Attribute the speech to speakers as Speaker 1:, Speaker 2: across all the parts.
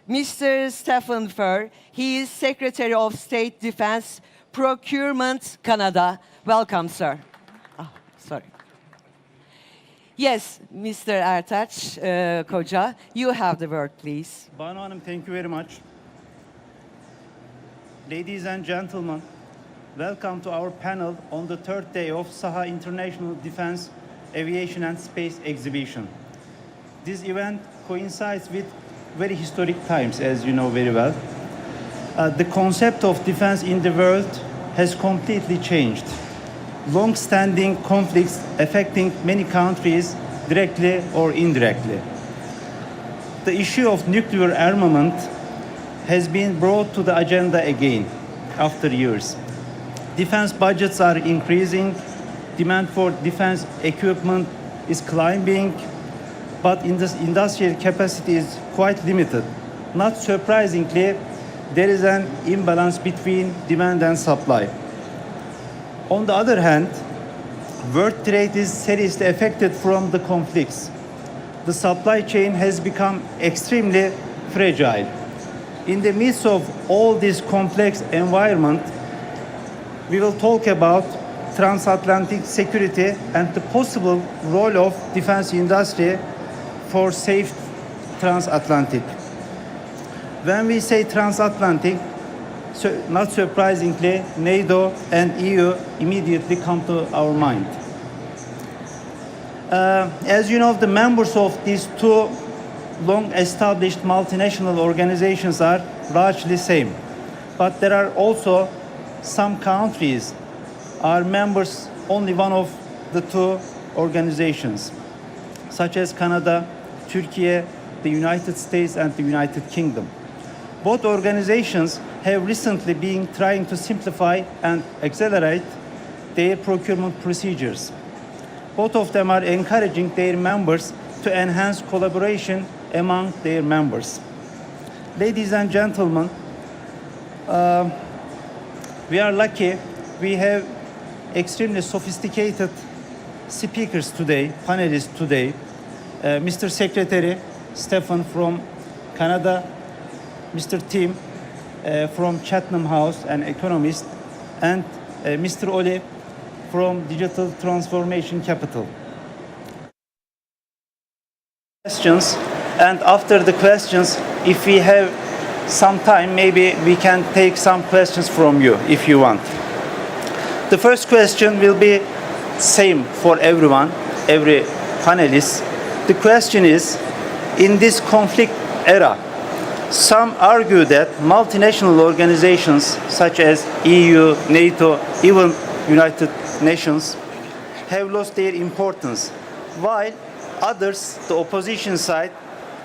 Speaker 1: Mr. Stephen Furr. He is Secretary of State Defense Procurement, Canada. Welcome, sir. Oh, sorry. Yes, Mr. Ertaç Koca, you have the word, please.
Speaker 2: Banu Hanım, thank you very much. Ladies and gentlemen, welcome to our panel on the third day of Saha International Defense, Aviation and Space Exhibition. This event coincides with very historic times, as you know very well. The concept of defense in the world has completely changed. Long-standing conflicts affecting many countries directly or indirectly. The issue of nuclear armament has been brought to the agenda again after years. Defense budgets are increasing, demand for defense equipment is climbing, but industrial capacity is quite limited. Not surprisingly, there is an imbalance between demand and supply. On the other hand, world trade is seriously affected from the conflicts. The supply chain has become extremely fragile. In the midst of all this complex environment, we will talk about transatlantic security and the possible role of defense industry for safe transatlantic. When we say transatlantic, not surprisingly, NATO and EU immediately come to our mind. As you know, the members of these two long-established multinational organizations are largely same. But there are also some countries are members only one of the two organizations, such as Canada, Turkey, the United States, and the United Kingdom. Both organizations have recently been trying to simplify and accelerate their procurement procedures. Both of them are encouraging their members to enhance collaboration among their members. Ladies and gentlemen, we are lucky we have extremely sophisticated speakers today, panelists today. Mr. Secretary Stephen from Canada, Mr. Tim from Chatham House, an economist, and Mr. Oli from Digital Transformation Capital. Questions, and after the questions, if we have some time, maybe we can take some questions from you if you want. The first question will be same for everyone, every panelist. The question is, in this conflict era, some argue that multinational organizations such as EU, NATO, even United Nations have lost their importance, while others, the opposition side,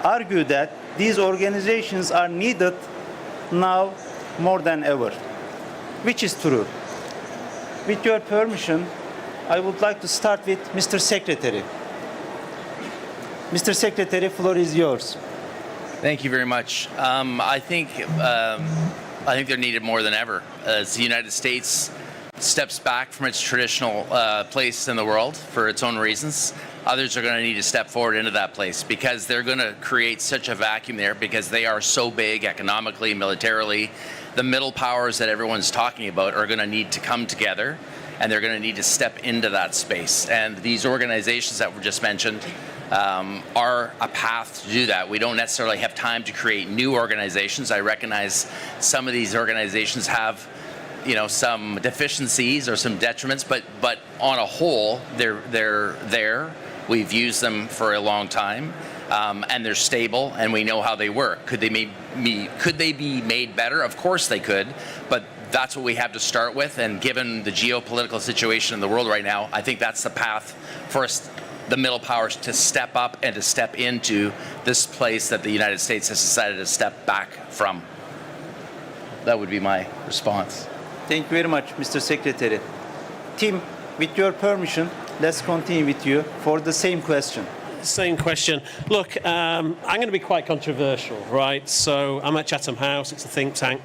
Speaker 2: argue that these organizations are needed now more than ever. Which is true? With your permission, I would like to start with Mr. Secretary. Mr. Secretary, floor is yours.
Speaker 3: Thank you very much. I think they're needed more than ever. As the United States steps back from its traditional place in the world for its own reasons, others are going to need to step forward into that place because they're going to create such a vacuum there because they are so big economically, militarily. The middle powers that everyone's talking about are going to need to come together, and they're going to need to step into that space. And these organizations that were just mentioned are a path to do that. We don't necessarily have time to create new organizations. I recognize some of these organizations have, some deficiencies or some detriments, but on a whole, they're there. We've used them for a long time, and they're stable, and we know how they work. Could they be made better? Of course they could, but that's what we have to start with. And given the geopolitical situation in the world right now, I think that's the path for us, the middle powers, to step up and to step into this place that the United States has decided to step back from. That would be my response.
Speaker 2: Thank you very much, Mr. Secretary. Tim, with your permission, let's continue with you for the same question.
Speaker 4: Same question. Look, I'm going to be quite controversial, right? So I'm at Chatham House. It's a think tank.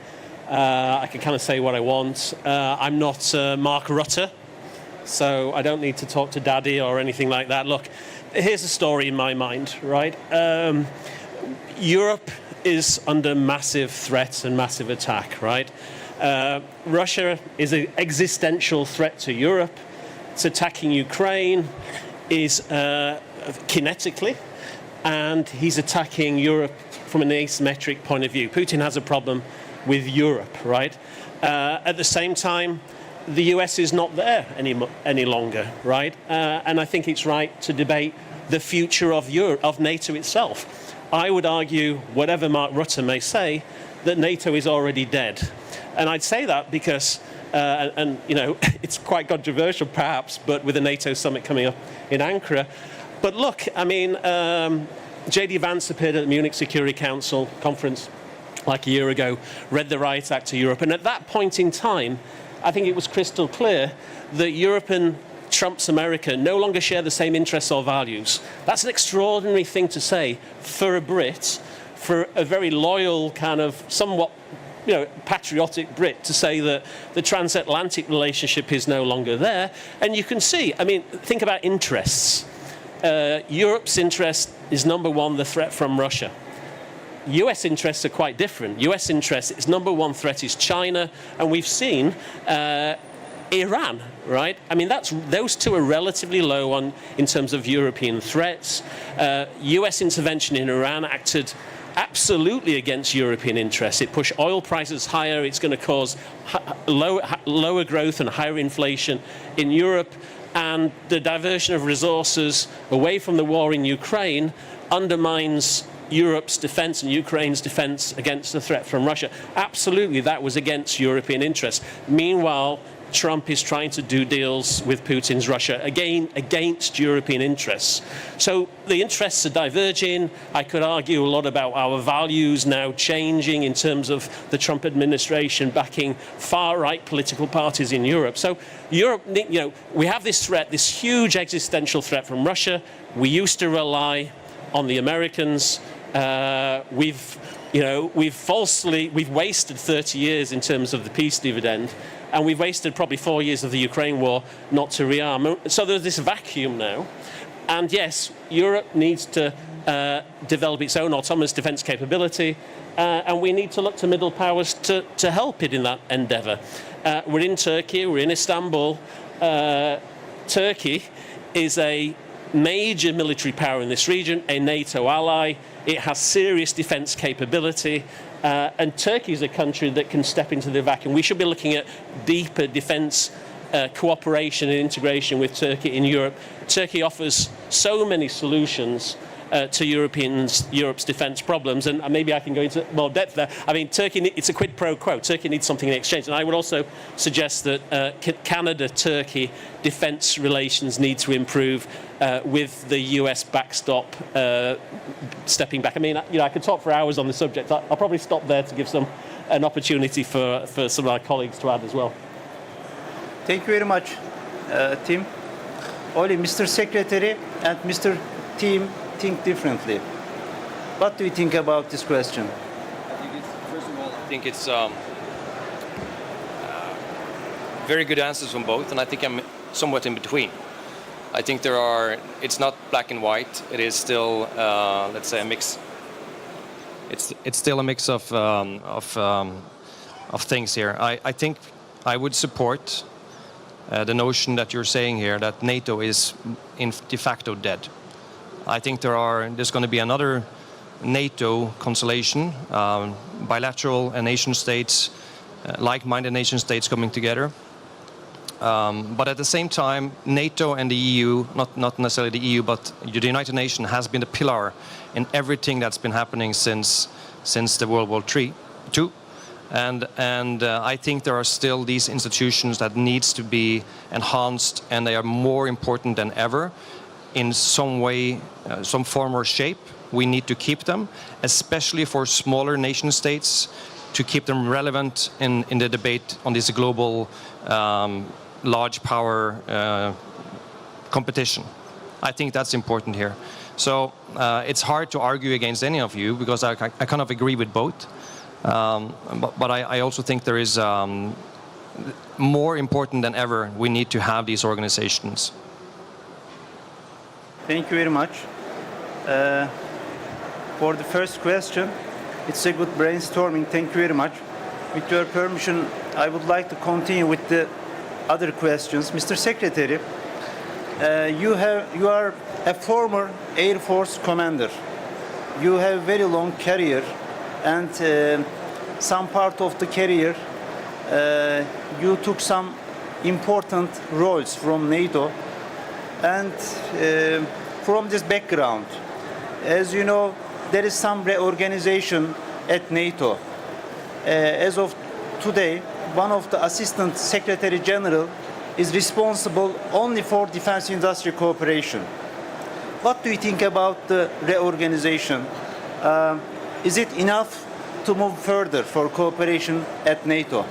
Speaker 4: I can kind of say what I want. I'm not Mark Rutte, so I don't need to talk to Daddy or anything like that. Look, here's a story in my mind, right? Europe is under massive threat and massive attack, right? Russia is an existential threat to Europe. It's attacking Ukraine, is kinetically, and he's attacking Europe from an asymmetric point of view. Putin has a problem with Europe, right? At the same time, the US is not there any longer, right? And I think it's right to debate the future of Europe, of NATO itself. I would argue, whatever Mark Rutte may say, that NATO is already dead. And I'd say that because, and you know, it's quite controversial perhaps, but with the NATO summit coming up in Ankara. But look, I mean, J.D. Vance appeared at the Munich Security Council conference like a year ago, read the Riot Act to Europe, and at that point in time, I think it was crystal clear that Europe and Trump's America no longer share the same interests or values. That's an extraordinary thing to say for a Brit, for a very loyal kind of somewhat, you know, patriotic Brit, to say that the transatlantic relationship is no longer there. And you can see, I mean, think about interests. Europe's interest is number one, the threat from Russia. US interests are quite different. US interests, its number one threat is China, and we've seen Iran, right? I mean, those two are relatively low in terms of European threats. US intervention in Iran acted absolutely against European interests. It pushed oil prices higher. It's going to cause lower growth and higher inflation in Europe. And the diversion of resources away from the war in Ukraine undermines Europe's defense and Ukraine's defense against the threat from Russia. Absolutely, that was against European interests. Meanwhile, Trump is trying to do deals with Putin's Russia, again, against European interests. So the interests are diverging. I could argue a lot about our values now changing in terms of the Trump administration backing far-right political parties in Europe. So Europe, you know, we have this threat, this huge existential threat from Russia. We used to rely on the Americans. We've wasted 30 years in terms of the peace dividend, and we've wasted probably 4 years of the Ukraine war not to rearm. So there's this vacuum now, and yes, Europe needs to develop its own autonomous defence capability, and we need to look to middle powers to help it in that endeavour. We're in Turkey, we're in Istanbul. Turkey is a major military power in this region, a NATO ally. It has serious defence capability, and Turkey is a country that can step into the vacuum. We should be looking at deeper defence cooperation and integration with Turkey in Europe. Turkey offers so many solutions to Europe's defence problems, and maybe I can go into more depth there. I mean, Turkey, it's a quid pro quo. Turkey needs something in exchange, and I would also suggest that Canada-Turkey defence relations need to improve with the US backstop stepping back. I mean, you know, I could talk for hours on the subject. I'll probably stop there to give an opportunity for some of my colleagues to add as well.
Speaker 2: Thank you very much, Tim. Only Mr. Secretary and Mr. Team think differently. What do you think about this question?
Speaker 5: First of all, I think it's very good answers from both, and I think I'm somewhat in between. I think it's not black and white. It is still, let's say, a mix. It's still a mix of things here. I think I would support the notion that you're saying here that NATO is de facto dead. I think there's going to be another NATO constellation, bilateral and nation states, like-minded nation states coming together. But at the same time, NATO and the EU, not necessarily the EU, but the United Nations has been a pillar in everything that's been happening since the World War II. And I think there are still these institutions that needs to be enhanced, and they are more important than ever. In some way, some form or shape, we need to keep them, especially for smaller nation states, to keep them relevant in the debate on this global large power competition. I think that's important here. So it's hard to argue against any of you, because I kind of agree with both. But I also think there is more important than ever, we need to have these organizations.
Speaker 2: Thank you very much. For the first question, It's a good brainstorming. Thank you very much. With your permission, I would like to continue with the other questions. Mr. Secretary, you are a former Air Force commander. You have a very long career, and some part of the career you took some important roles from NATO. And from this background, as you know, there is some reorganization at NATO. As of today, one of the Assistant Secretary General is responsible only for defense industry cooperation. What do you think about the reorganization? Is it enough to move further for cooperation at NATO?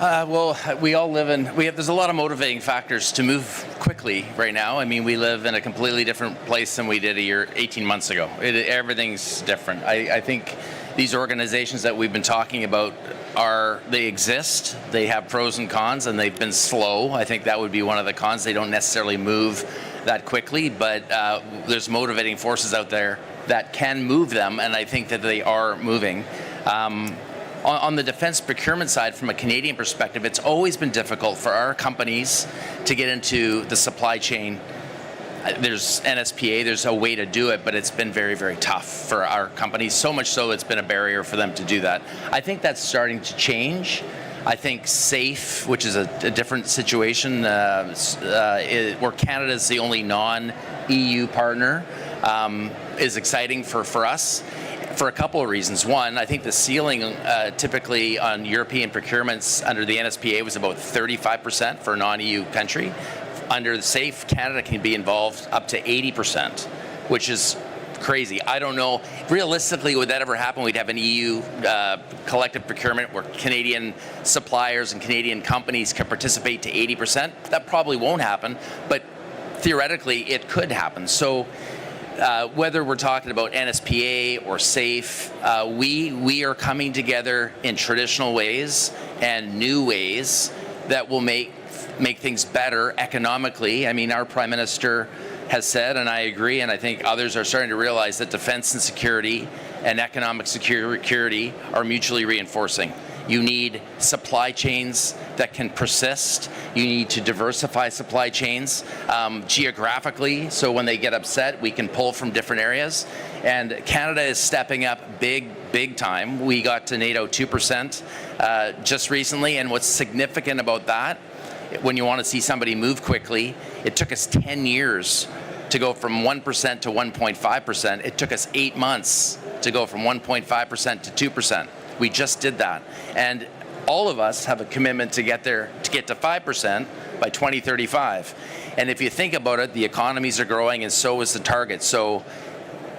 Speaker 3: Well, we all live in, there's a lot of motivating factors to move quickly right now. I mean, we live in a completely different place than we did 18 months ago. Everything's different. I think these organizations that we've been talking about they exist, they have pros and cons, and they've been slow. I think that would be one of the cons. They don't necessarily move that quickly, but there's motivating forces out there that can move them, and I think that they are moving. On the defense procurement side, from a Canadian perspective, it's always been difficult for our companies to get into the supply chain. There's NSPA, there's a way to do it, but it's been very, very tough for our companies, so much so it's been a barrier for them to do that. I think that's starting to change. I think SAFE, which is a different situation, where Canada is the only non-EU partner, is exciting for us. For a couple of reasons. One, I think the ceiling typically on European procurements under the NSPA was about 35% for a non-EU country. Under the SAFE, Canada can be involved up to 80%, which is crazy. I don't know. Realistically, would that ever happen? We'd have an EU collective procurement where Canadian suppliers and Canadian companies can participate to 80%. That probably won't happen, but theoretically, it could happen. So whether we're talking about NSPA or SAFE, we are coming together in traditional ways and new ways that will make things better economically. I mean, our Prime Minister has said, and I agree, and I think others are starting to realize that defense and security and economic security are mutually reinforcing. You need supply chains that can persist. You need to diversify supply chains geographically, so when they get upset, we can pull from different areas. And Canada is stepping up big time. We got to NATO 2% just recently, and what's significant about that, when you want to see somebody move quickly, it took us 10 years to go from 1% to 1.5%. It took us 8 months to go from 1.5% to 2%. We just did that. And all of us have a commitment to get there, to get to 5% by 2035. And if you think about it, the economies are growing and so is the target. So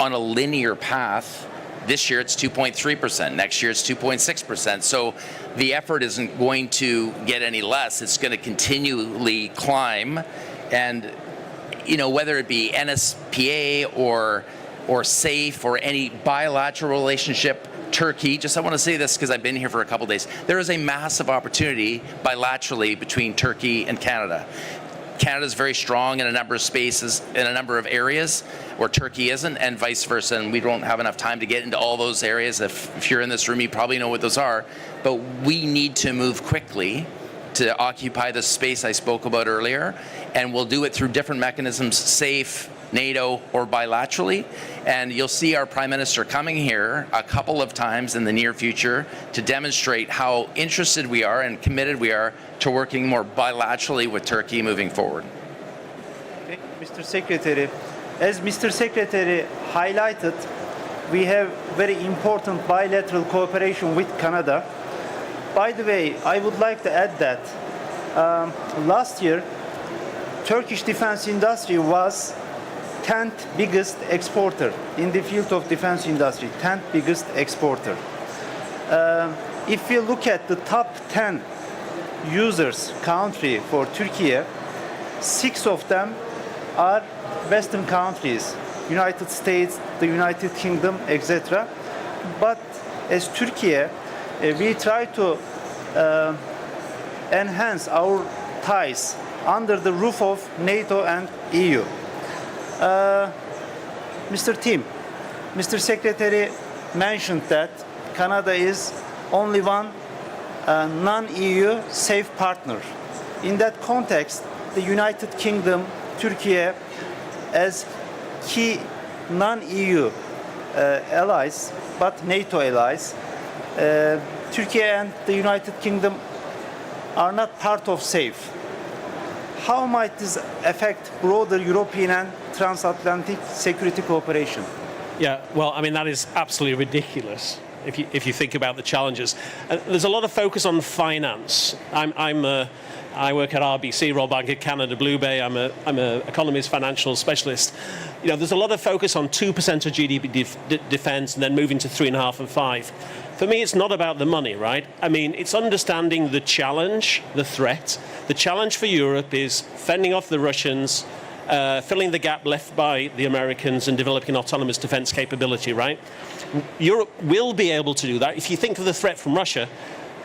Speaker 3: on a linear path, this year it's 2.3%, next year it's 2.6%. So the effort isn't going to get any less, it's going to continually climb. And you know, whether it be NSPA or SAFE or any bilateral relationship, Turkey, I want to say this because I've been here for a couple days, there is a massive opportunity bilaterally between Turkey and Canada. Canada is very strong in a number of spaces, in a number of areas where Turkey isn't, and vice versa, and we don't have enough time to get into all those areas. If you're in this room, you probably know what those are, but we need to move quickly to occupy the space I spoke about earlier, and we'll do it through different mechanisms, SAFE, NATO, or bilaterally. And you'll see our Prime Minister coming here a couple of times in the near future to demonstrate how interested we are and committed we are to working more bilaterally with Turkey moving forward.
Speaker 2: Okay, Mr. Secretary, as Mr. Secretary highlighted, we have very important bilateral cooperation with Canada. By the way, I would like to add that last year, Turkish defense industry was 10th biggest exporter in the field of defense industry, 10th biggest exporter. If we look at the top 10 users country for Turkey, 6 of them are Western countries, United States, the United Kingdom, etc. But as Turkey, we try to enhance our ties under the roof of NATO and EU. Mr. Tim, Mr. Secretary mentioned that Canada is only one non-EU safe partner. In that context, the United Kingdom, Turkey, as key non-EU allies, but NATO allies, Turkey and the United Kingdom are not part of SAFE. How might this affect broader European and transatlantic security cooperation?
Speaker 4: Yeah, well, I mean, that is absolutely ridiculous if you think about the challenges. There's a lot of focus on finance. I work at RBC, Royal Bank of Canada, Blue Bay. I'm an economist, financial specialist. You know, there's a lot of focus on 2% of GDP defense and then moving to 3.5 and 5. For me, it's not about the money, right? I mean, it's understanding the challenge, the threat. The challenge for Europe is fending off the Russians, filling the gap left by the Americans and developing autonomous defense capability, right? Europe will be able to do that. If you think of the threat from Russia,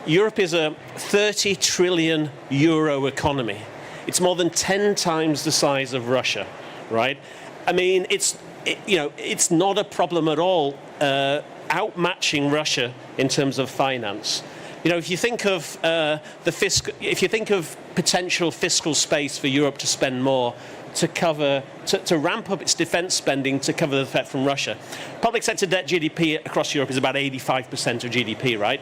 Speaker 4: Europe is a 30 trillion euro economy. It's more than 10 times the size of Russia, right? I mean, it's not a problem at all outmatching Russia in terms of finance. You know, if you think of if you think of potential fiscal space for Europe to spend more to ramp up its defense spending to cover the threat from Russia. Public sector debt GDP across Europe is about 85% of GDP, right?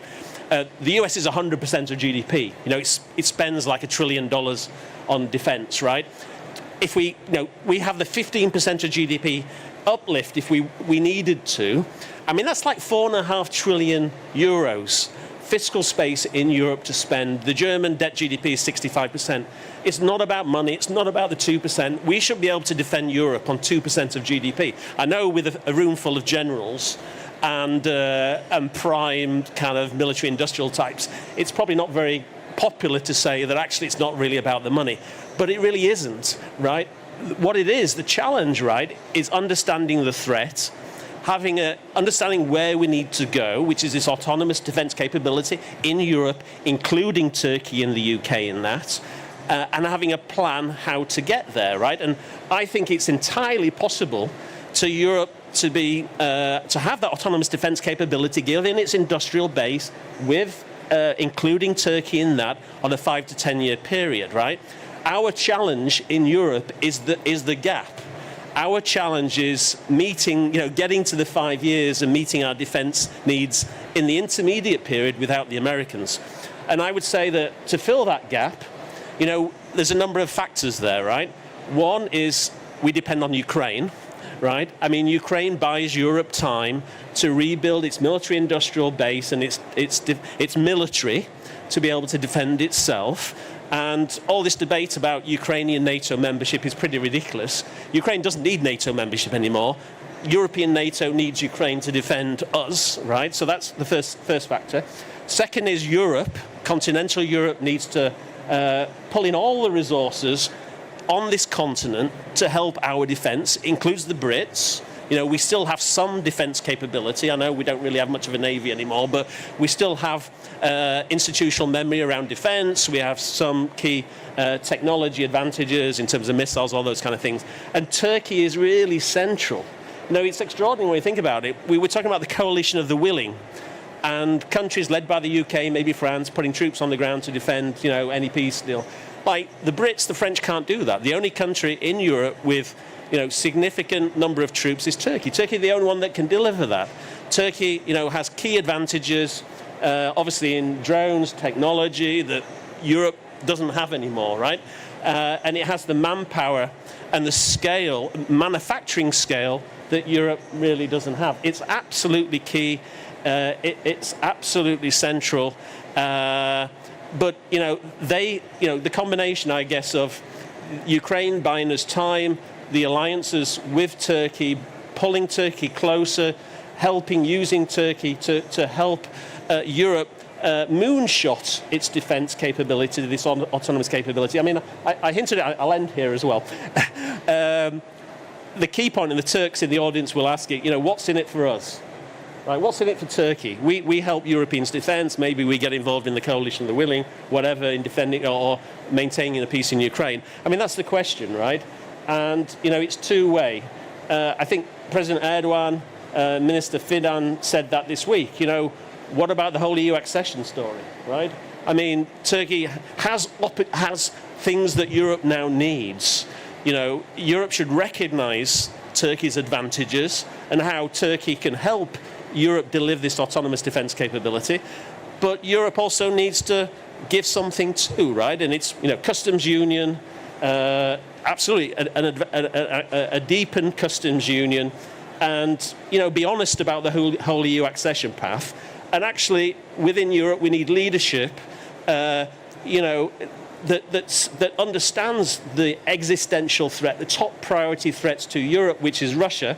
Speaker 4: The US is 100% of GDP. You know, it spends like $1 trillion on defense, right? If we have the 15% of GDP uplift if we needed to. I mean, that's like 4.5 trillion euros fiscal space in Europe to spend. The German debt GDP is 65%. It's not about money. It's not about the 2%. We should be able to defend Europe on 2% of GDP. I know with a room full of generals and primed kind of military industrial types, it's probably not very popular to say that actually it's not really about the money. But it really isn't, right? What it is, the challenge, right, is understanding the threat, understanding where we need to go, which is this autonomous defense capability in Europe, including Turkey and the UK in that, and having a plan how to get there, right? And I think it's entirely possible to Europe to have that autonomous defense capability, given its industrial base, with including Turkey in that, on a 5 to 10 year period, right? Our challenge in Europe is the gap. Our challenge is getting to the 5 years and meeting our defense needs in the intermediate period without the Americans. And I would say that to fill that gap, there's a number of factors there, right? One is we depend on Ukraine, right? I mean, Ukraine buys Europe time to rebuild its military industrial base and its military to be able to defend itself. And all this debate about Ukrainian NATO membership is pretty ridiculous. Ukraine doesn't need NATO membership anymore. European NATO needs Ukraine to defend us, right? So that's the first factor. Second is Europe. Continental Europe needs to pull in all the resources on this continent to help our defense, includes the Brits. We still have some defense capability. I know we don't really have much of a navy anymore, but we still have institutional memory around defense. We have some key technology advantages in terms of missiles, all those kind of things. And Turkey is really central. It's extraordinary when you think about it. We were talking about the coalition of the willing, and countries led by the UK, maybe France, putting troops on the ground to defend, any peace deal. Like the Brits, the French can't do that. The only country in Europe with significant number of troops is Turkey. Turkey, the only one that can deliver that. Turkey, has key advantages, obviously in drones, technology that Europe doesn't have anymore, right? And it has the manpower and the scale, manufacturing scale, that Europe really doesn't have. It's absolutely key. It's absolutely central. But the combination, I guess, of Ukraine buying us time, the alliances with Turkey, pulling Turkey closer, using Turkey to help Europe moonshot its defense capability, this autonomous capability. I mean, I hinted at it, I'll end here as well. The key point, and the Turks in the audience will ask it, what's in it for us? Right, what's in it for Turkey? We help Europeans' defense. Maybe we get involved in the coalition of the willing, whatever, in defending or maintaining the peace in Ukraine. I mean, that's the question, right? And, it's two-way. I think President Erdogan Minister Fidan said that this week. You know, what about the whole EU accession story, right? I mean, Turkey has things that Europe now needs. You know, Europe should recognise Turkey's advantages and how Turkey can help Europe deliver this autonomous defence capability. But Europe also needs to give something too, right? And it's, you know, customs union, absolutely, a deepened customs union, and, you know, be honest about the whole EU accession path. And actually, within Europe, we need leadership, you know, that understands the existential threat, the top priority threats to Europe, which is Russia,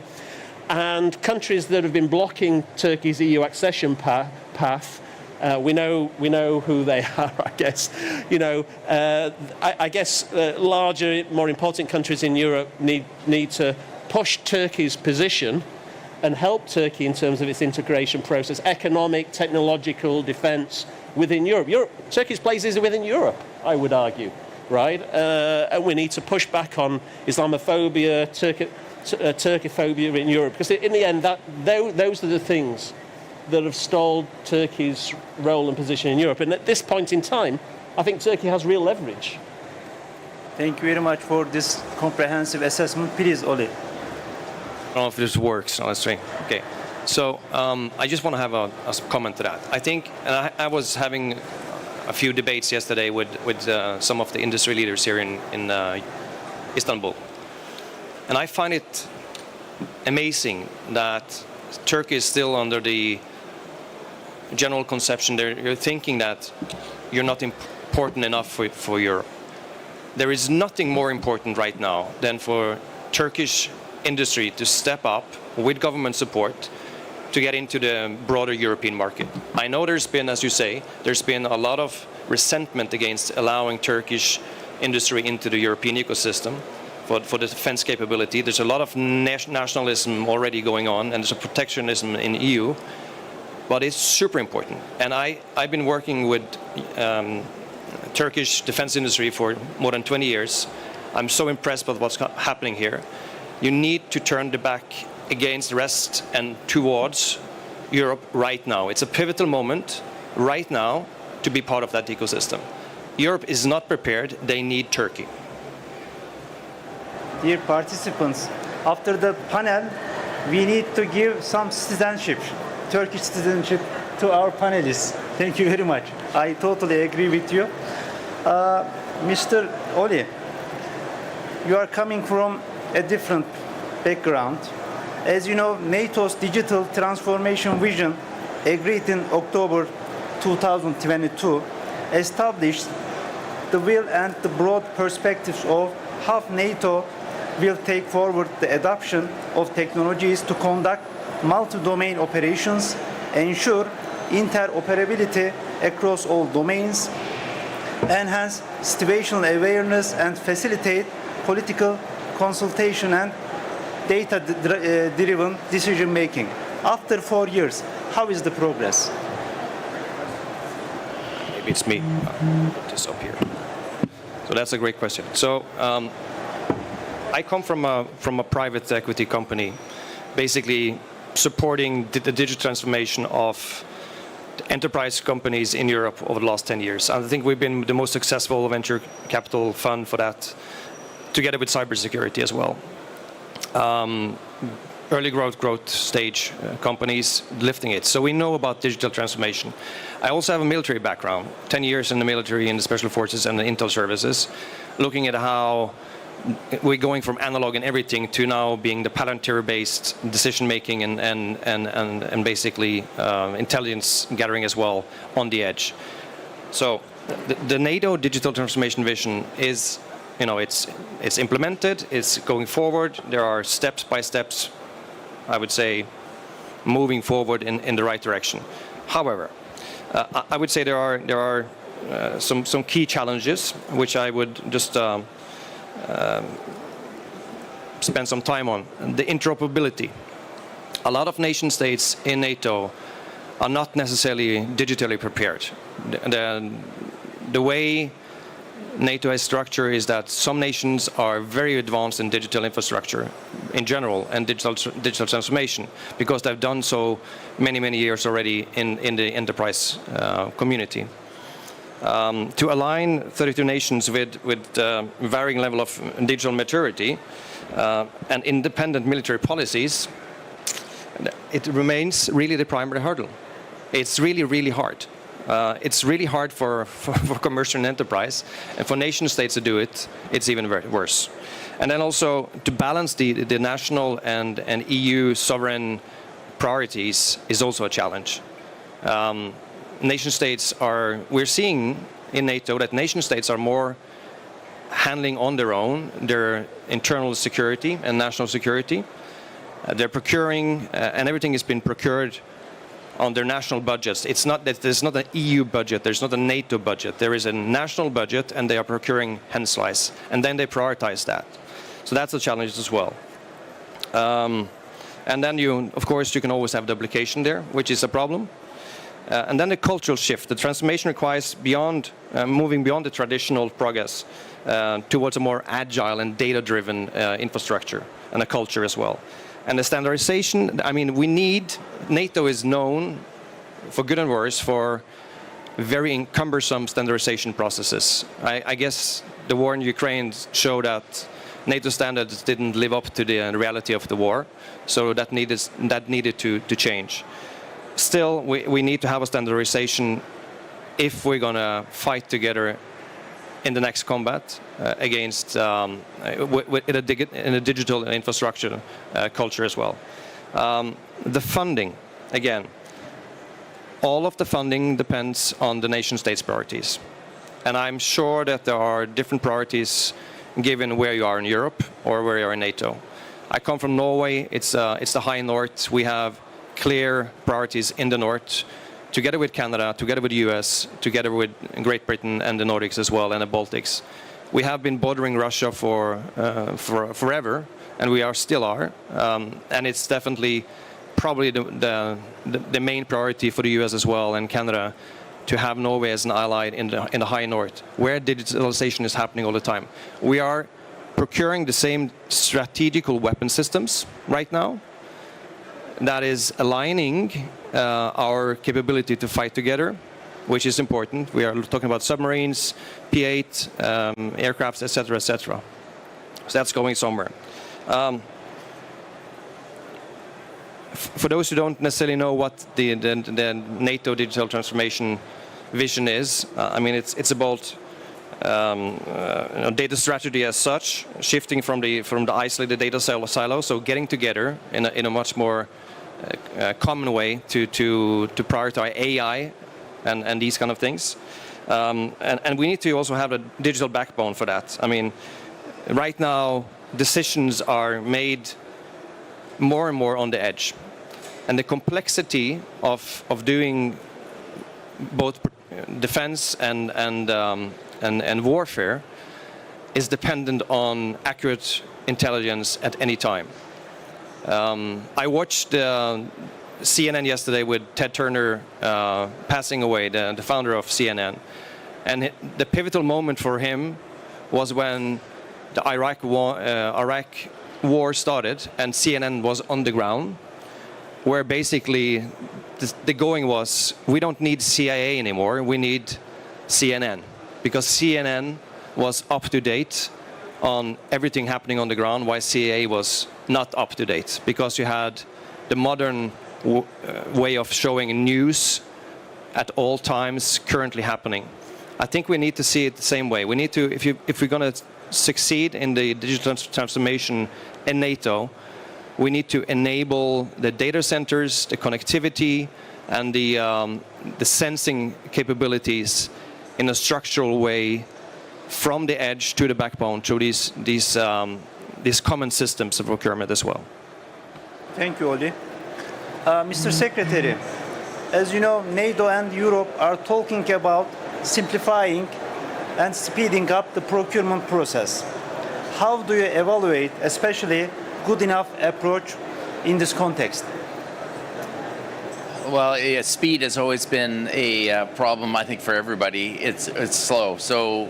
Speaker 4: and countries that have been blocking Turkey's EU accession path. We know who they are, I guess. You know, I guess larger, more important countries in Europe need to push Turkey's position and help Turkey in terms of its integration process, economic, technological, defence within Europe. Turkey's place is within Europe, I would argue, right? And we need to push back on Islamophobia, Turkophobia in Europe, because in the end, those are the things that have stalled Turkey's role and position in Europe. And at this point in time, I think Turkey has real leverage.
Speaker 2: Thank you very much for this comprehensive assessment. Please, Oli.
Speaker 5: I don't know if this works. No, let's try. Okay. So I just want to have a comment to that. I think, and I was having a few debates yesterday with some of the industry leaders here in Istanbul. And I find it amazing that Turkey is still under the general conception you're thinking that you're not important enough for Europe. There is nothing more important right now than for Turkish industry to step up with government support to get into the broader European market. I know there's been, as you say, there's been a lot of resentment against allowing Turkish industry into the European ecosystem for the defense capability. There's a lot of nationalism already going on, and there's a protectionism in the EU, but it's super important. And I've been working with Turkish defense industry for more than 20 years. I'm so impressed with what's happening here. You need to turn the back against the rest and towards Europe right now. It's a pivotal moment right now to be part of that ecosystem. Europe is not prepared. They need Turkey.
Speaker 2: Dear participants, after the panel, we need to give some citizenship, Turkish citizenship, to our panelists. Thank you very much. I totally agree with you. Mr. Oli, you are coming from a different background. As you know, NATO's digital transformation vision, agreed in October 2022, established the will and the broad perspectives of how NATO will take forward the adoption of technologies to conduct multi-domain operations, ensure interoperability across all domains, enhance situational awareness, and facilitate political consultation and data-driven decision-making. After 4 years, how is the progress?
Speaker 5: Maybe it's me. Put this up here. So that's a great question. So I come from a private equity company, basically supporting the digital transformation of enterprise companies in Europe over the last 10 years. I think we've been the most successful venture capital fund for that, together with cybersecurity as well. Early growth stage companies lifting it. So we know about digital transformation. I also have a military background, 10 years in the military, in the special forces and the intel services, looking at how we're going from analog and everything to now being the Palantir-based decision-making and basically intelligence gathering as well on the edge. So the NATO digital transformation vision is, you know, it's implemented, it's going forward. There are steps by steps, I would say, moving forward in the right direction. However, I would say there are some key challenges which I would just spend some time on. The interoperability. A lot of nation states in NATO are not necessarily digitally prepared. The way NATO has structure is that some nations are very advanced in digital infrastructure in general and digital transformation because they've done so many years already in the enterprise community. To align 32 nations with varying level of digital maturity and independent military policies, it remains really the primary hurdle. It's really hard. It's really hard for commercial and enterprise, and for nation states to do it, it's even worse. And then also to balance the national and EU sovereign priorities is also a challenge. Nation states we're seeing in NATO that nation states are more handling on their own their internal security and national security. They're procuring, and everything has been procured on their national budgets. It's not that there's not an EU budget, there's not a NATO budget. There is a national budget, and they are procuring hand slice, and then they prioritize that. So that's a challenge as well. And then of course, you can always have duplication there, which is a problem. And then the cultural shift. The transformation requires moving beyond the traditional progress towards a more agile and data-driven infrastructure and a culture as well. And the standardization, I mean, NATO is known, for good and worse, for very cumbersome standardization processes. I guess the war in Ukraine showed that NATO standards didn't live up to the reality of the war, so that needed to change. Still, we need to have a standardization if we're going to fight together in the next combat against in a digital infrastructure culture as well. The funding, again, all of the funding depends on the nation states' priorities. And I'm sure that there are different priorities given where you are in Europe or where you are in NATO. I come from Norway. It's the high north. We have clear priorities in the north, together with Canada, together with the US, together with Great Britain and the Nordics as well, and the Baltics. We have been bordering Russia for forever, and we still are. And it's definitely probably the main priority for the US as well and Canada to have Norway as an ally in the high north, where digitalization is happening all the time. We are procuring the same strategical weapon systems right now that is aligning our capability to fight together, which is important. We are talking about submarines, P-8, aircrafts, etc., etc. So that's going somewhere. For those who don't necessarily know what the NATO digital transformation vision is, I mean, it's about data strategy as such, shifting from the isolated data silo, so getting together in a much more common way to prioritize AI and these kind of things. And we need to also have a digital backbone for that. I mean, right now, decisions are made more and more on the edge. And the complexity of doing both defense and warfare is dependent on accurate intelligence at any time. I watched CNN yesterday with Ted Turner passing away, the founder of CNN. And the pivotal moment for him was when the Iraq war started and CNN was on the ground, where basically the going was, we don't need CIA anymore, we need CNN. Because CNN was up to date on everything happening on the ground, while CIA was not up to date, because you had the modern way of showing news at all times currently happening. I think we need to see it the same way. We need to, if we're going to succeed in the digital transformation in NATO, we need to enable the data centers, the connectivity, and the sensing capabilities in a structural way from the edge to the backbone through these common systems of procurement as well.
Speaker 2: Thank you, Oli. Mr. Secretary, as you know, NATO and Europe are talking about simplifying and speeding up the procurement process. How do you evaluate, especially good enough approach in this context?
Speaker 3: Well, yeah, speed has always been a problem, I think, for everybody. It's slow. So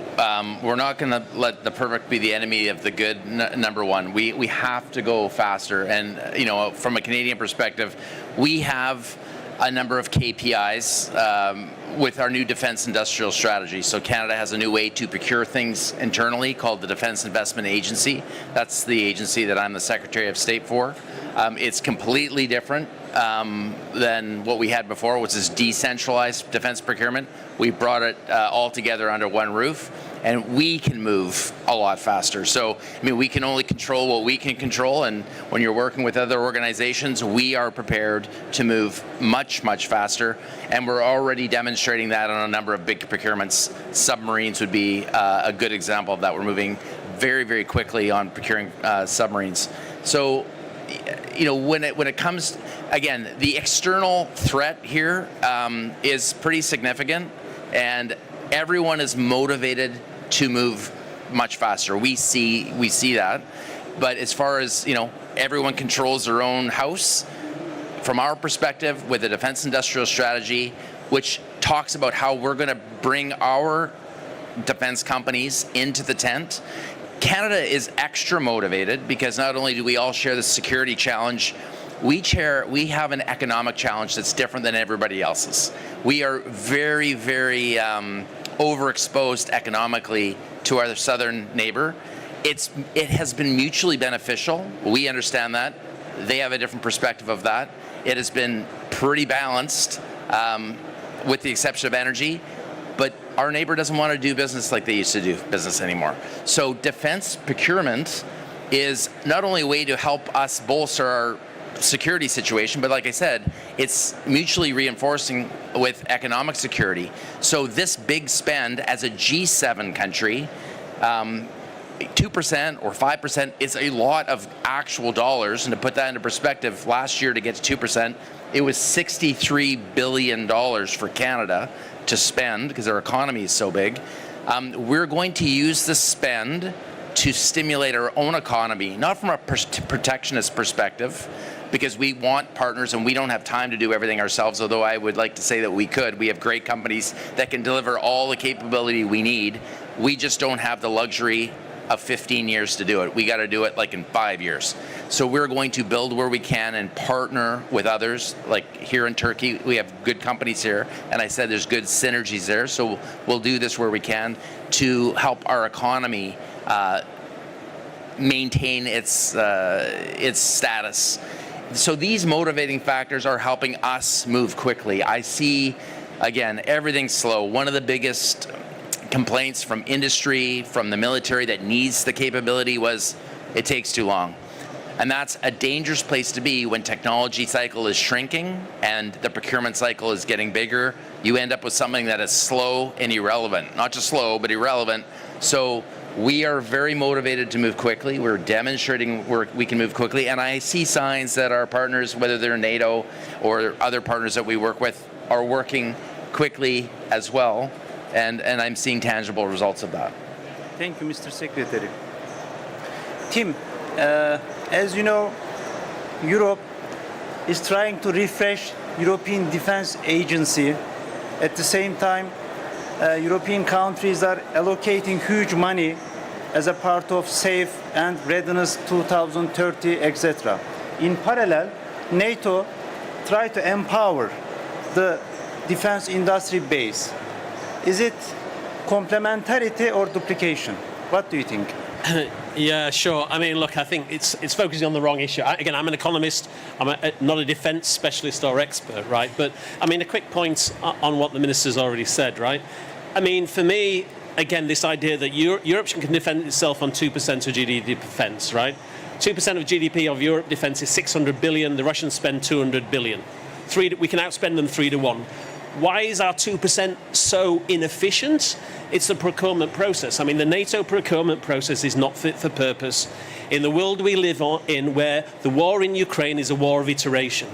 Speaker 3: we're not going to let the perfect be the enemy of the good, number one. We have to go faster. And, you know, from a Canadian perspective, we have a number of KPIs with our new defense industrial strategy. So Canada has a new way to procure things internally called the Defense Investment Agency. That's the agency that I'm the Secretary of State for. It's completely different than what we had before, which is decentralized defense procurement. We brought it all together under one roof, and we can move a lot faster. So, I mean, we can only control what we can control, and when you're working with other organizations, we are prepared to move much, much faster, and we're already demonstrating that on a number of big procurements. Submarines would be a good example of that. We're moving very, very quickly on procuring submarines. So, you know, when it comes, again, the external threat here is pretty significant, and everyone is motivated to move much faster. We see that, but as far as, you know, everyone controls their own house. From our perspective, with the Defense Industrial Strategy, which talks about how we're going to bring our defense companies into the tent. Canada is extra motivated because not only do we all share the security challenge, we have an economic challenge that's different than everybody else's. We are very, very overexposed economically to our southern neighbor. It has been mutually beneficial. We understand that. They have a different perspective of that. It has been pretty balanced, with the exception of energy. But our neighbor doesn't want to do business like they used to do business anymore. So defense procurement is not only a way to help us bolster our security situation, but like I said, it's mutually reinforcing with economic security. So this big spend as a G7 country, 2% or 5% is a lot of actual dollars. And to put that into perspective, last year to get to 2%, it was $63 billion for Canada to spend because our economy is so big. We're going to use the spend to stimulate our own economy, not from a protectionist perspective, because we want partners and we don't have time to do everything ourselves, although I would like to say that we could. We have great companies that can deliver all the capability we need. We just don't have the luxury of 15 years to do it. We got to do it like in 5 years. So we're going to build where we can and partner with others. Like here in Turkey, we have good companies here, and I said there's good synergies there. So we'll do this where we can to help our economy maintain its status. So these motivating factors are helping us move quickly. I see, again, everything's slow. One of the biggest complaints from industry, from the military that needs the capability was it takes too long. And that's a dangerous place to be when technology cycle is shrinking and the procurement cycle is getting bigger. You end up with something that is slow and irrelevant. Not just slow, but irrelevant. So we are very motivated to move quickly. We're demonstrating we can move quickly. And I see signs that our partners, whether they're NATO or other partners that we work with, are working quickly as well. And I'm seeing tangible results of that.
Speaker 2: Thank you, Mr. Secretary. Tim, as you know, Europe is trying to refresh European Defense Agency. At the same time, European countries are allocating huge money as a part of SAFE and Readiness 2030, etc. In parallel, NATO tries to empower the defense industry base. Is it complementarity or duplication? What do you think?
Speaker 4: Yeah, sure. I mean, look, I think it's focusing on the wrong issue. Again, I'm an economist. I'm not a defence specialist or expert, right? But, I mean, a quick point on what the minister's already said, right? I mean, for me, again, this idea that Europe can defend itself on 2% of GDP defence, right? 2% of GDP of Europe defence is 600 billion. The Russians spend 200 billion. We can outspend them 3-1. Why is our 2% so inefficient? It's the procurement process. I mean, the NATO procurement process is not fit for purpose in the world we live in, where the war in Ukraine is a war of iteration.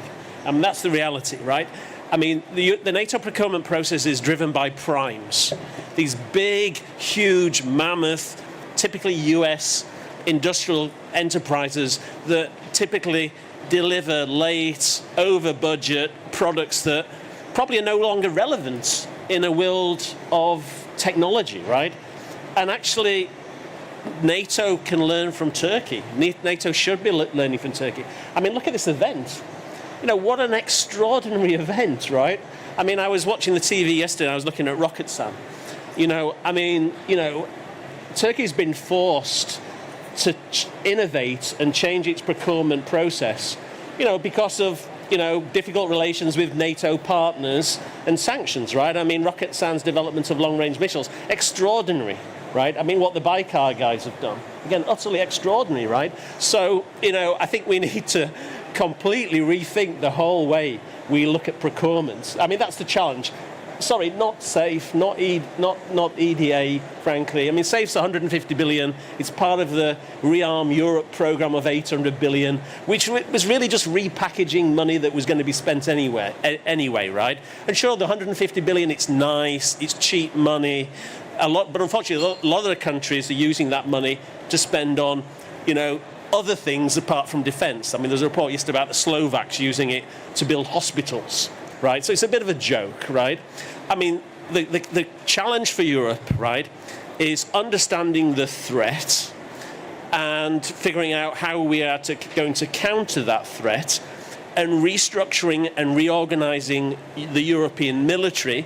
Speaker 4: And that's the reality, right? I mean, the NATO procurement process is driven by primes. These big, huge, mammoth, typically US industrial enterprises that typically deliver late, over budget products that probably are no longer relevant in a world of technology, right? And actually, NATO can learn from Turkey. NATO should be learning from Turkey. I mean, look at this event. You know, what an extraordinary event, right? I mean, I was watching the TV yesterday, I was looking at Roketsan. You know, I mean, you know, Turkey's been forced to innovate and change its procurement process, you know, because of, you know, difficult relations with NATO partners and sanctions, right? I mean, Roketsan's development of long-range missiles, extraordinary, right? I mean, what the Baykar guys have done, again, utterly extraordinary, right? So, you know, I think we need to completely rethink the whole way we look at procurement. I mean, that's the challenge. Sorry, not SAFE, not EDA, frankly. I mean, SAFE's 150 billion. It's part of the Rearm Europe program of 800 billion, which was really just repackaging money that was going to be spent anyway, right? And sure, the 150 billion, it's nice, it's cheap money, a lot, but unfortunately, a lot of the countries are using that money to spend on, you know, other things apart from defence. I mean, there's a report yesterday about the Slovaks using it to build hospitals. Right, so it's a bit of a joke, right? I mean, the challenge for Europe, right, is understanding the threat and figuring out how we are going to counter that threat, and restructuring and reorganizing the European military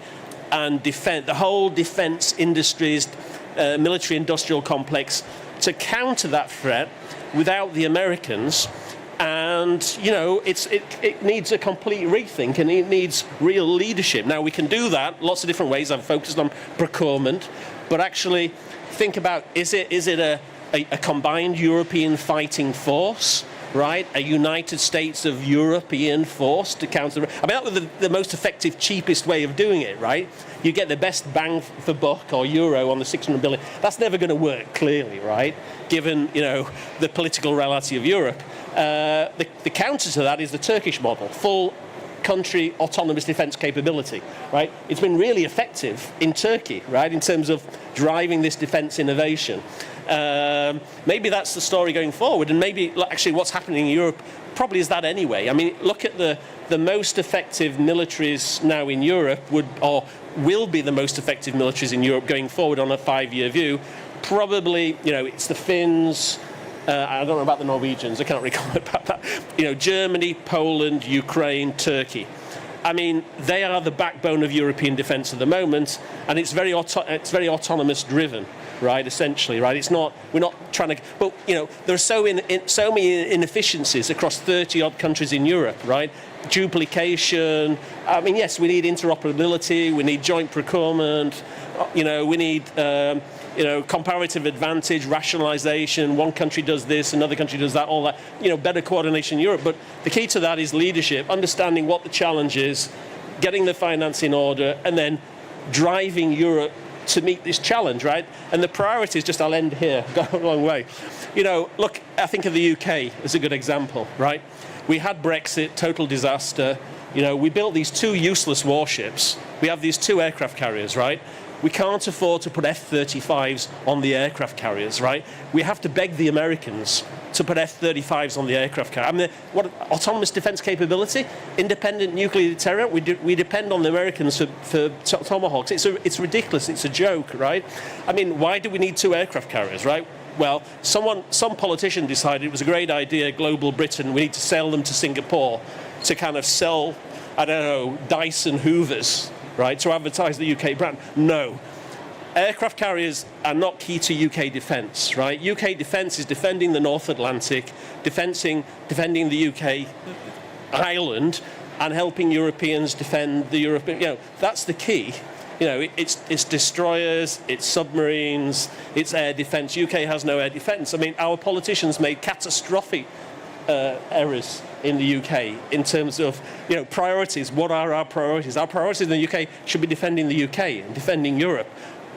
Speaker 4: and defense, the whole defense industries, military-industrial complex, to counter that threat without the Americans. And, you know, it needs a complete rethink, and it needs real leadership. Now, we can do that lots of different ways. I've focused on procurement, but actually think about, is it a combined European fighting force, right? A United States of European force to counter. I mean, that was the most effective, cheapest way of doing it, right? You get the best bang for buck or euro on the 600 billion. That's never going to work, clearly, right? Given, you know, the political reality of Europe. The counter to that is the Turkish model, full country autonomous defence capability, right? It's been really effective in Turkey, right, in terms of driving this defence innovation. Maybe that's the story going forward, and maybe actually what's happening in Europe probably is that anyway. I mean, look at the most effective militaries now in Europe will be the most effective militaries in Europe going forward on a 5-year view. Probably, you know, it's the Finns. I don't know about the Norwegians. I can't recall about that. You know, Germany, Poland, Ukraine, Turkey. I mean, they are the backbone of European defence at the moment, and it's very autonomous driven, right? Essentially, right? We're not trying to. But you know, there are so many inefficiencies across 30 odd countries in Europe, right? Duplication. I mean, yes, we need interoperability. We need joint procurement. You know, we need. You know, comparative advantage, rationalization, one country does this, another country does that, all that, you know, better coordination in Europe. But the key to that is leadership, understanding what the challenge is, getting the finance in order, and then driving Europe to meet this challenge, right? And the priorities, just I'll end here, go a long way. You know, look, I think of the UK as a good example, right? We had Brexit, total disaster. You know, we built these 2 useless warships. We have these 2 aircraft carriers, right? We can't afford to put F-35s on the aircraft carriers, right? We have to beg the Americans to put F-35s on the aircraft carrier. I mean, what autonomous defense capability, independent nuclear deterrent. We depend on the Americans for Tomahawks. It's ridiculous. It's a joke, right? I mean, why do we need 2 aircraft carriers, right? Well, some politician decided it was a great idea, global Britain, we need to sell them to Singapore to kind of sell, I don't know, Dyson Hoovers, right, to advertise the UK brand. No. Aircraft carriers are not key to UK defence, right? UK defence is defending the North Atlantic, defending the UK island, and helping Europeans defend the European, you know, that's the key. You know, it's destroyers, it's submarines, it's air defence. UK has no air defence. I mean, our politicians made catastrophic errors in the UK in terms of, you know, priorities. What are our priorities? Our priorities in the UK should be defending the UK and defending Europe,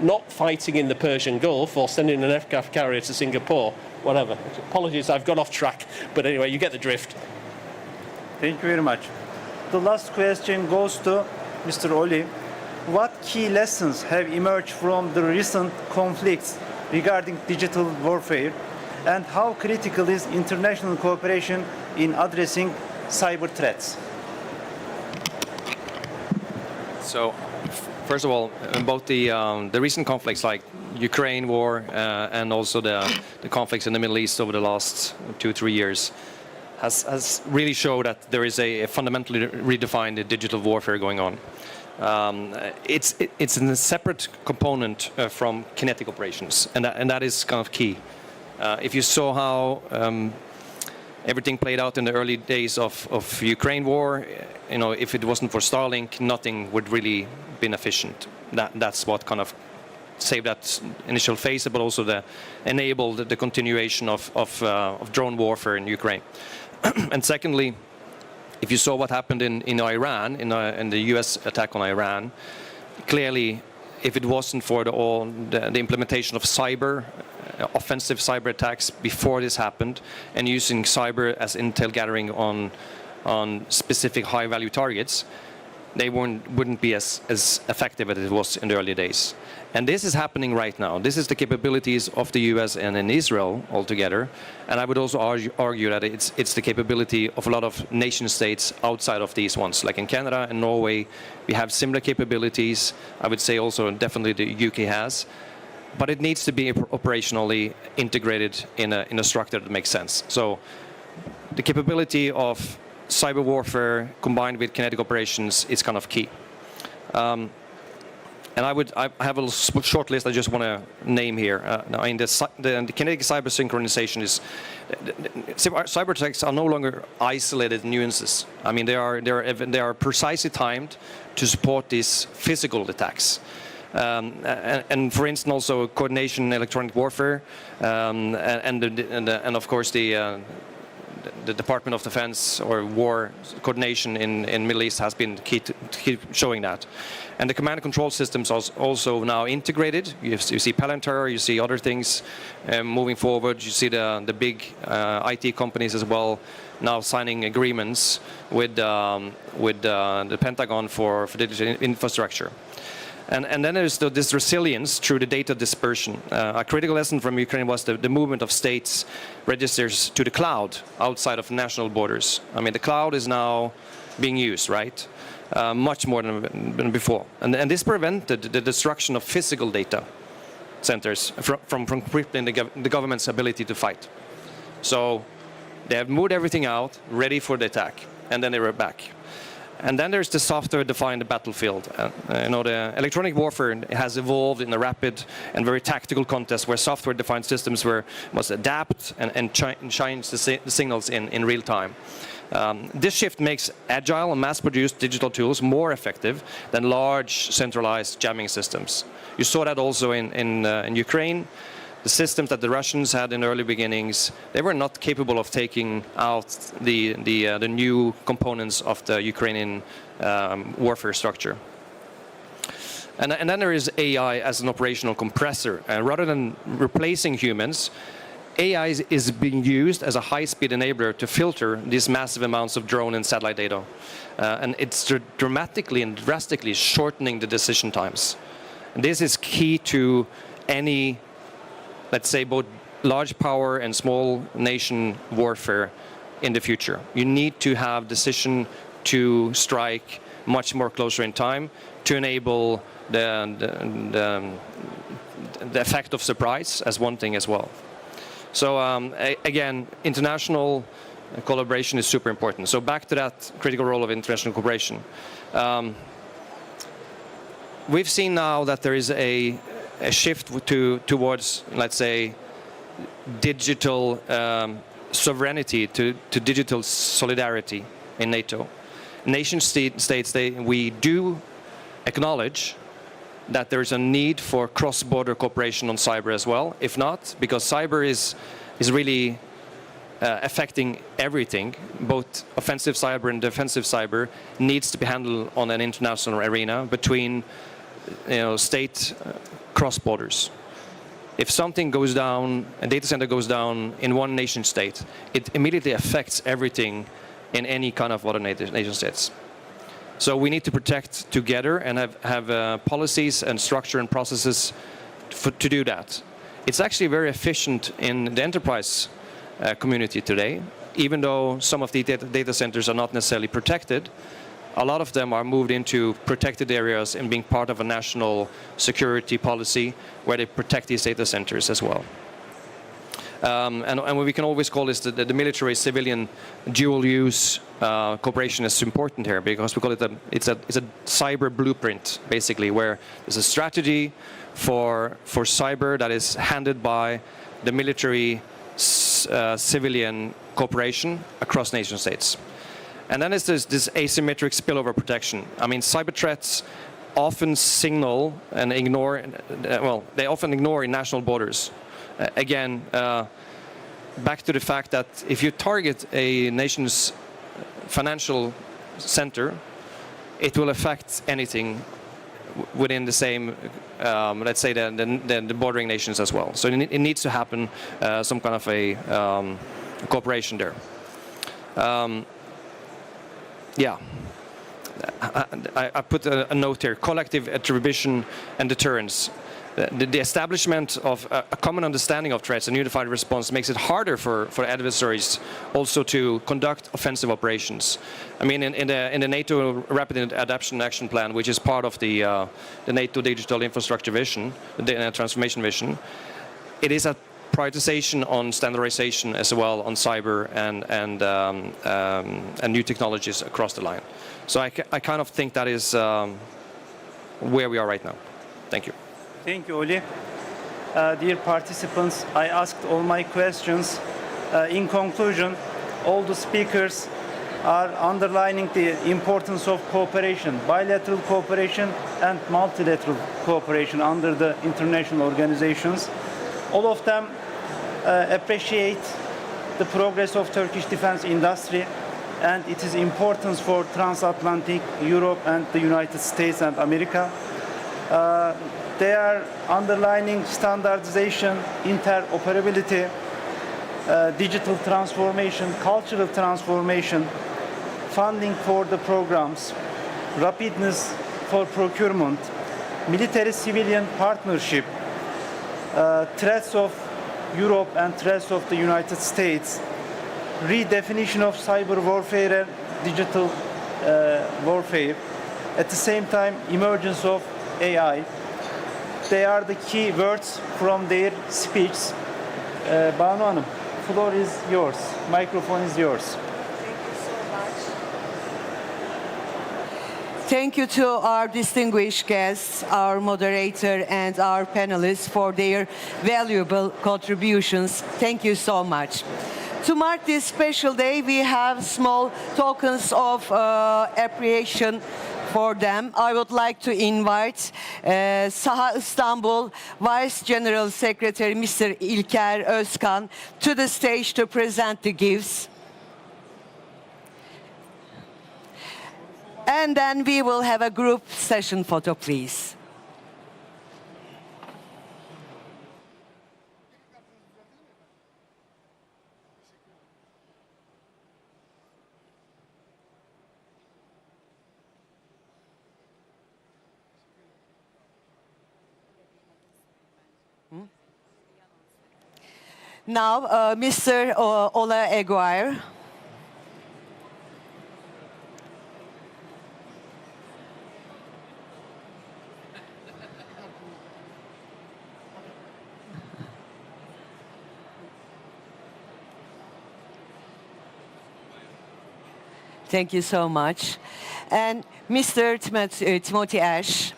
Speaker 4: not fighting in the Persian Gulf or sending an aircraft carrier to Singapore, whatever. Apologies, I've got off track, but anyway, you get the drift.
Speaker 2: Thank you very much. The last question goes to Mr. Oli. What key lessons have emerged from the recent conflicts regarding digital warfare, and how critical is international cooperation in addressing cyber threats?
Speaker 5: So, first of all, both the recent conflicts like Ukraine war and also the conflicts in the Middle East over the last 2-3 years has really showed that there is a fundamentally redefined digital warfare going on. It's a separate component from kinetic operations, and that is kind of key. If you saw how everything played out in the early days of Ukraine war, you know, if it wasn't for Starlink, nothing would really been efficient. That's what kind of saved that initial phase, but also enabled the continuation of drone warfare in Ukraine. And secondly, if you saw what happened in Iran, in the US attack on Iran, clearly, if it wasn't for the implementation of offensive cyber attacks before this happened, and using cyber as intel gathering on specific high-value targets, they wouldn't be as effective as it was in the early days. And this is happening right now. This is the capabilities of the US and in Israel altogether. And I would also argue that it's the capability of a lot of nation states outside of these ones. Like in Canada and Norway, we have similar capabilities. I would say also definitely the UK has. But it needs to be operationally integrated in a structure that makes sense. So the capability of cyber warfare combined with kinetic operations is kind of key. And I have a short list I just want to name here. I mean, the kinetic cyber synchronization is cyber attacks are no longer isolated nuances. I mean, they are precisely timed to support these physical attacks. And for instance, also coordination in electronic warfare, and of course the Department of Defense or war coordination in Middle East has been key to keep showing that. And the command and control systems are also now integrated. You see Palantir, you see other things moving forward. You see the big IT companies as well now signing agreements with the Pentagon for digital infrastructure. And then there's this resilience through the data dispersion. A critical lesson from Ukraine was the movement of states registers to the cloud outside of national borders. I mean, the cloud is now being used, right? Much more than before. And this prevented the destruction of physical data centers from crippling the government's ability to fight. So they have moved everything out, ready for the attack, and then they were back. And then there's the software-defined battlefield. The electronic warfare has evolved in a rapid and very tactical contest where software-defined systems must adapt and change the signals in real time. This shift makes agile and mass-produced digital tools more effective than large centralized jamming systems. You saw that also in Ukraine. The systems that the Russians had in the early beginnings, they were not capable of taking out the new components of the Ukrainian warfare structure. And then there is AI as an operational compressor. Rather than replacing humans, AI is being used as a high-speed enabler to filter these massive amounts of drone and satellite data. And it's dramatically and drastically shortening the decision times. And this is key to any, let's say, both large power and small nation warfare in the future. You need to have decision to strike much more closer in time to enable the effect of surprise as one thing as well. So again, international collaboration is super important. So back to that critical role of international cooperation. We've seen now that there is a shift towards, let's say, digital sovereignty to digital solidarity in NATO. Nation states, we do acknowledge that there is a need for cross-border cooperation on cyber as well. If not, because cyber is really affecting everything, both offensive cyber and defensive cyber needs to be handled on an international arena between state cross borders. If something goes down, a data center goes down in one nation state, it immediately affects everything in any kind of other nation states. So we need to protect together and have policies and structure and processes to do that. It's actually very efficient in the enterprise community today. even though some of the data centers are not necessarily protected, a lot of them are moved into protected areas and being part of a national security policy where they protect these data centers as well. And we can always call this the military-civilian dual-use cooperation is important here, because we call it it's a cyber blueprint, basically, where there's a strategy for cyber that is handed by the military civilian cooperation across nation states. And then there's this asymmetric spillover protection. I mean, cyber threats often signal and ignore, well, they often ignore national borders. Again, back to the fact that if you target a nation's financial center, it will affect anything within the same, let's say, the bordering nations as well. So it needs to happen some kind of a cooperation there. Yeah. I put a note here: collective attribution and deterrence. The establishment of a common understanding of threats and unified response makes it harder for adversaries also to conduct offensive operations. I mean, in the NATO Rapid Adaptation Action Plan, which is part of the NATO Digital Infrastructure Vision, the Transformation Vision, it is a prioritization on standardization as well on cyber and new technologies across the line. So I kind of think that is where we are right now. Thank you.
Speaker 2: Thank you, Oli. Dear participants, I asked all my questions. In conclusion, all the speakers are underlining the importance of cooperation, bilateral cooperation and multilateral cooperation under the international organizations. All of them appreciate the progress of Turkish defense industry and its importance for transatlantic Europe and the United States and America. They are underlining standardization, interoperability, digital transformation, cultural transformation, funding for the programs, rapidness for procurement, military-civilian partnership, threats of Europe and threats of the United States, redefinition of cyber warfare and digital warfare, at the same time emergence of AI. They are the key words from their speech. Banu Hanım, floor is yours. Microphone is yours.
Speaker 1: Thank you so much. Thank you to our distinguished guests, our moderator, and our panelists for their valuable contributions. Thank you so much. To mark this special day, we have small tokens of appreciation for them. I would like to invite Saha Istanbul Vice General Secretary Mr. İlker Özkan to the stage to present the gifts. And then we will have a group session photo, please. Now, Mr. Ola Aguirre. Thank you so much. And Mr. Timothy Ash.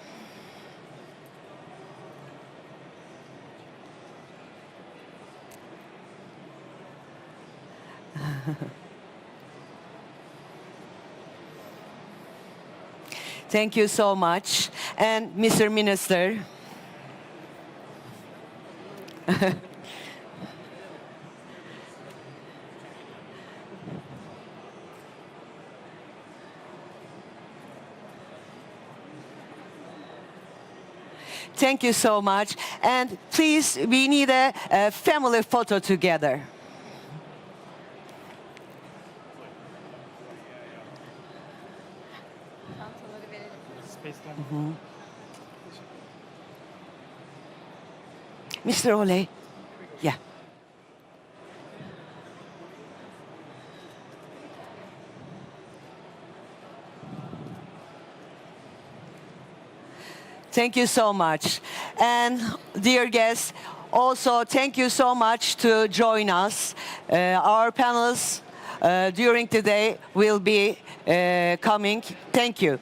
Speaker 1: Thank you so much. And Mr. Minister. Thank you so much. And please, we need a family photo together. Mr. Ole, yeah. Thank you so much. And dear guests, also thank you so much to join us. Our panelists during the day will be coming. Thank you.